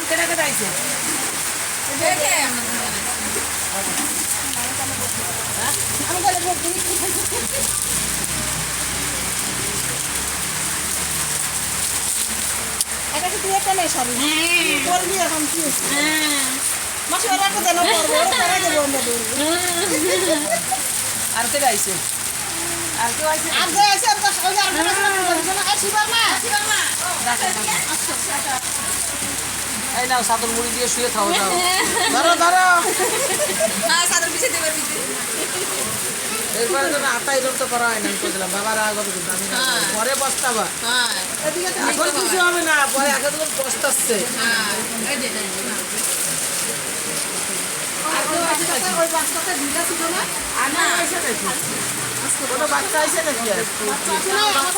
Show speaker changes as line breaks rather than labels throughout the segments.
কেটে কেটে আইছে
আমি গেলে ভোট দিই এটা কি তুই একটা নেই সরি করবি এখন কি মাসে ওরা একটা দেন করবো ওরা করে দেবো আমরা
আর কেটে আইছে আর কেউ আইছে
আর যে আছে আর ওই আর শিবা মা
এই নাও সাদর মুড়ি দিয়ে শুয়ে খাও দাও ধরো ধরো
হ্যাঁ সাদর পিছে দেবে পিছে
এরপরে তো আটা এরকম তো করা হয় না আমি দিলাম বাবার আগত কিন্তু আমি পরে পস্তাবা
হ্যাঁ এদিকে
এখন কিছু হবে না পরে আগে তো পস্তাচ্ছে
হ্যাঁ এই যে আর ওই বাচ্চাটা দুইটা ছিল না
আর না আইছে নাকি কোনো বাচ্চা আইছে নাকি আর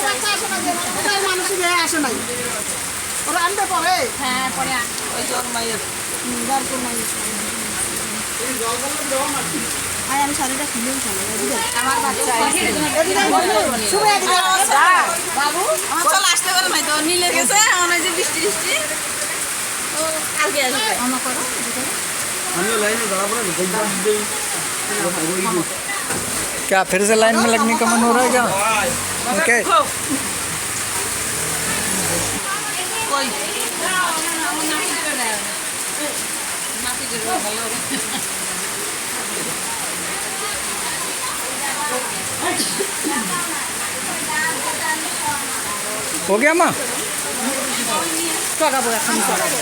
বাচ্চা আসে না যে মানুষের আসে নাই ওরা আনতে পরে হ্যাঁ পরে
ওই যে ওর মায়ের
গল্প নাই আমি শাড়িটা খুলেই আমার বাচ্চা বাবু আমার চল আসতে পারে নাই তো নীলে গেছে আমার যে বৃষ্টি বৃষ্টি ও কালকে আসবে আমার করো
हमें लाइन में बड़ा बड़ा निकल जाते हैं
क्या फिर से लाइन में लगने का मन हो रहा है क्या ओके
কই
हो गया माँ
চড়াবো এখন চড়াবো